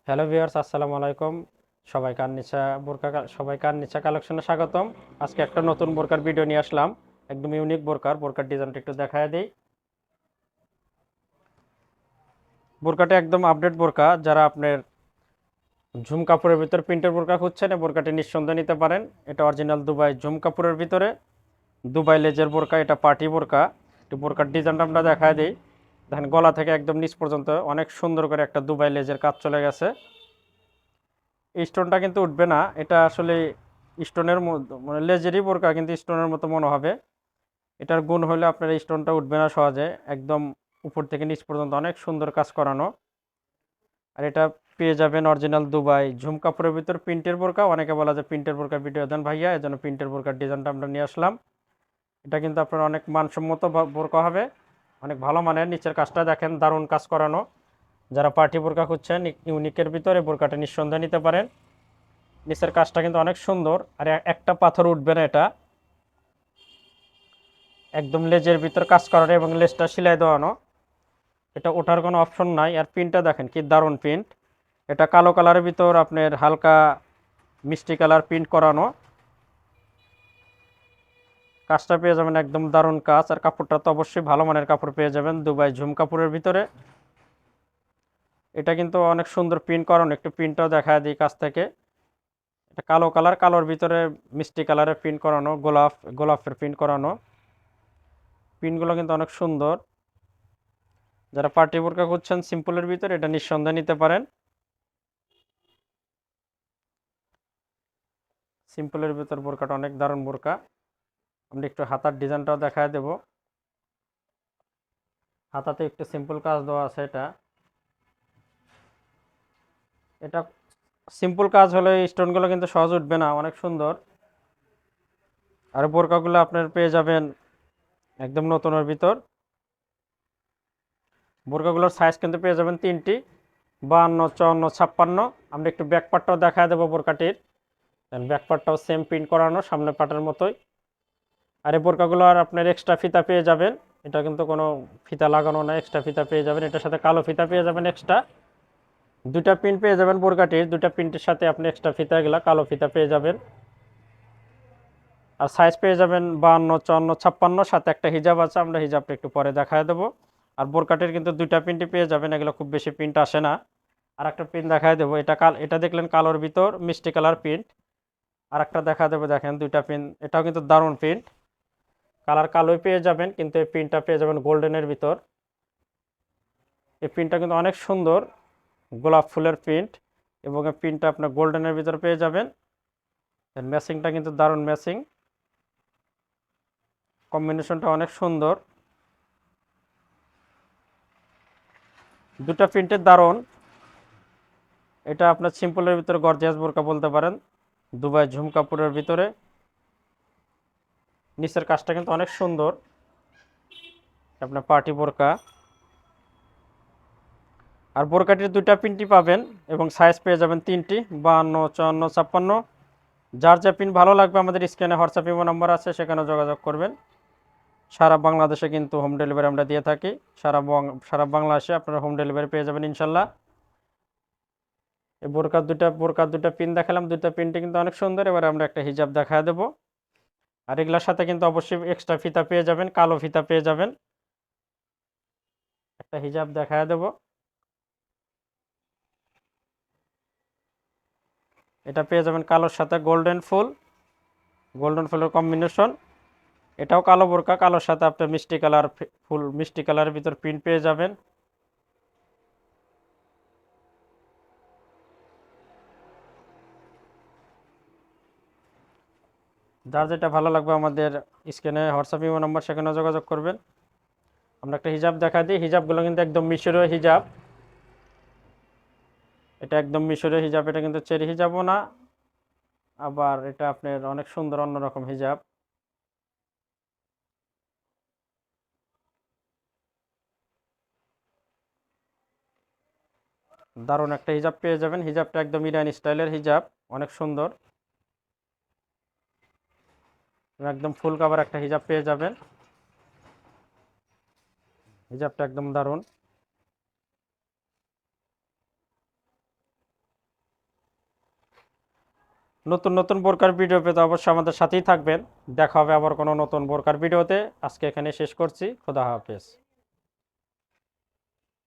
Hello viewers, আসসালামু আলাইকুম। সবাইকে আননিচা কালেকশনে স্বাগতম। আজকে একটা নতুন বোরকার ভিডিও নিয়ে আসলাম। একদম ইউনিক বোরকার ডিজাইনটা একটু দেখায় দিই। বোরকাটা একদম আপডেট বোরকা। যারা আপনার ঝুম কাপড়ের ভিতর প্রিন্টের বোরকা খুঁজছেন, এই বোরকাটি নিঃসন্দেহে নিতে পারেন। এটা অরিজিনাল দুবাই ঝুম কাপড়ের ভিতরে দুবাই লেজের বোরকা, এটা পার্টি বোরকা। একটু বোরকার ডিজাইনটা আমরা দেখায় দিই। দেখেন, গলা থেকে একদম নিচ পর্যন্ত অনেক সুন্দর করে একটা দুবাই লেজের কাজ চলে গেছে। স্টোনটা কিন্তু উঠবে না, এটা আসলে স্টোনের মতো, মানে লেজেরই বোরকা কিন্তু স্টোনের মতো মনে হবে। এটার গুণ হলে আপনার এই স্টোনটা উঠবে না সহজে। একদম উপর থেকে নিচ পর্যন্ত অনেক সুন্দর কাজ করানো। আর এটা পেয়ে যাবেন অরিজিনাল দুবাই ঝুম কাপড়ের ভিতর প্রিন্টের বোরকা। অনেকে বলা যায় প্রিন্টের বোরকা ভিডিও দেন ভাইয়া, এজন্য প্রিন্টের বোরকার ডিজাইনটা আমরা নিয়ে আসলাম। এটা কিন্তু আপনার অনেক মানসম্মত বোরকা হবে, অনেক ভালো মানের। নিচের কাজটা দেখেন, দারুণ কাজ করানো। যারা পার্টি বোরকা খুঁজছেন ইউনিকের ভিতরে, বোরকাটা নিঃসন্দেহে নিতে পারেন। নিচের কাজটা কিন্তু অনেক সুন্দর, আর একটা পাথর উঠবে না। এটা একদম লেজের ভিতর কাজ করানো এবং লেজটা সেলাই দেওয়ানো। এটা ওঠার কোনো অপশন নাই। আর প্রিন্টটা দেখেন কি দারুণ প্রিন্ট। এটা কালো কালারের ভিতর আপনার হালকা মিষ্টি কালার প্রিন্ট করানো। কাজটা পেয়ে যাবেন একদম দারুণ কাজ। আর কাপড়টা তো অবশ্যই ভালো মানের কাপড় পেয়ে যাবেন দুবাই ঝুম কাপড়ের ভিতরে। এটা কিন্তু অনেক সুন্দর প্রিন্ট করানো। একটু প্রিন্টটাও দেখা দিই কাছ থেকে। এটা কালো কালার, কালোর ভিতরে মিষ্টি কালারের প্রিন্ট করানো, গোলাপের প্রিন্ট করানো। প্রিন্টগুলো কিন্তু অনেক সুন্দর। যারা পার্টি বোরকা খুঁজছেন সিম্পলের ভিতরে, এটা নিঃসন্দেহে নিতে পারেন। সিম্পলের ভিতর বোরকাটা অনেক দারুণ বোরকা। আমরা একটু হাতার ডিজাইনটাও দেখায় দেব। হাতাতে একটু সিম্পল কাজ দেওয়া আছে। এটা এটা সিম্পল কাজ হলে স্টোনগুলো কিন্তু সহজ উঠবে না, অনেক সুন্দর। আর বোরকাগুলো আপনার পেয়ে যাবেন একদম নতুনের ভিতর। বোরকাগুলোর সাইজ কিন্তু পেয়ে যাবেন তিনটি, 52, 54, 56। আমরা একটু ব্যাক পার্টটাও দেখায় দেবো বোরকাটির। ব্যাক পার্টটাও সেম প্রিন্ট করানো সামনের পার্টের মতোই। আর এই বোরকাগুলো আর আপনার এক্সট্রা ফিতা পেয়ে যাবেন। এটা কিন্তু কোনো ফিতা লাগানো না, এক্সট্রা ফিতা পেয়ে যাবেন। এটার সাথে কালো ফিতা পেয়ে যাবেন এক্সট্রা। দুটা প্রিন্ট পেয়ে যাবেন বোরকাটির, দুটা প্রিন্টের সাথে আপনি এক্সট্রা ফিতাগুলা কালো ফিতা পেয়ে যাবেন। আর সাইজ পেয়ে যাবেন 52, 54, 56, সাথে একটা হিজাব আছে। আমরা হিজাবটা একটু পরে দেখায় দেবো। আর বোরকাটির কিন্তু দুইটা প্রিন্টই পেয়ে যাবেন, এগুলো খুব বেশি প্রিন্ট আসে না। আর একটা প্রিন্ট দেখায় দেবো। এটা দেখলেন কালোর ভিতর মিষ্টি কালার প্রিন্ট। আর একটা দেখা দেবো, দেখেন দুইটা প্রিন্ট, এটাও কিন্তু দারুণ প্রিন্ট। কালার কালোই পেয়ে যাবেন, কিন্তু এই প্রিন্টটা পেয়ে যাবেন গোল্ডেনের ভিতর। এই প্রিন্টটা কিন্তু অনেক সুন্দর, গোলাপ ফুলের প্রিন্ট। এবং এই প্রিন্টটা আপনার গোল্ডেনের ভিতর পেয়ে যাবেন। এর ম্যাচিংটা কিন্তু দারুণ ম্যাচিং, কম্বিনেশনটা অনেক সুন্দর। দুটা প্রিন্টের দারুণ। এটা আপনার সিম্পলের ভিতরে গর্জিয়াস বোরকা বলতে পারেন, দুবাই ঝুম কাপড়ের ভিতরে। নিচের কাজটা কিন্তু অনেক সুন্দর, আপনার পার্টি বোরকা। আর বোরকাটির দুইটা প্রিন্টই পাবেন এবং সাইজ পেয়ে যাবেন তিনটি, 52, 54, 56। যার যা প্রিন্ট ভালো লাগবে আমাদের স্ক্রিনে হোয়াটসঅ্যাপ ইমো নাম্বার আছে, সেখানে যোগাযোগ করবেন। সারা বাংলাদেশে কিন্তু হোম ডেলিভারি আমরা দিয়ে থাকি। সারা বাংলাদেশে আপনারা হোম ডেলিভারি পেয়ে যাবেন ইনশাল্লাহ। এই বোরকার দুটা পিন দেখালাম, দুটা পিনটি কিন্তু অনেক সুন্দর। এবার আমরা একটা হিজাব দেখা দেবো। আর এগুলোর সাথে কিন্তু অবশ্যই এক্সট্রা ফিতা পেয়ে যাবেন, কালো ফিতা পেয়ে যাবেন। একটা হিজাব দেখা দেবো। এটা পেয়ে যাবেন কালোর সাথে গোল্ডেন ফুলের কম্বিনেশন। এটাও কালো বোরকা, কালোর সাথে আপনার মিষ্টি কালারের ভিতর প্রিন্ট পেয়ে যাবেন। যার যেটা ভালো লাগবে আমাদের স্ক্রিনে হোয়াটসঅ্যাপ ইমো নাম্বার, সেখানে যোগাযোগ করবেন। আমরা একটা হিজাব দেখা দিই। হিজাবগুলো কিন্তু একদম মিশরীয় হিজাব। এটা একদম মিশরীয় হিজাব, এটা কিন্তু চেরি হিজাবও না। আবার এটা আপনার অনেক সুন্দর অন্যরকম হিজাব। দারুণ একটা হিজাব পেয়ে যাবেন। হিজাবটা একদম ইরানি স্টাইলের হিজাব, অনেক সুন্দর। একদম ফুল কাভার একটা হিজাব পেয়ে যাবেন। হিজাবটা একদম দারুণ। নতুন নতুন বোরকার ভিডিও পেতে অবশ্যই আমাদের সাথেই থাকবেন। দেখা হবে আবার কোনো নতুন বোরকার ভিডিওতে। আজকে এখানে শেষ করছি। খোদা হাফেজ।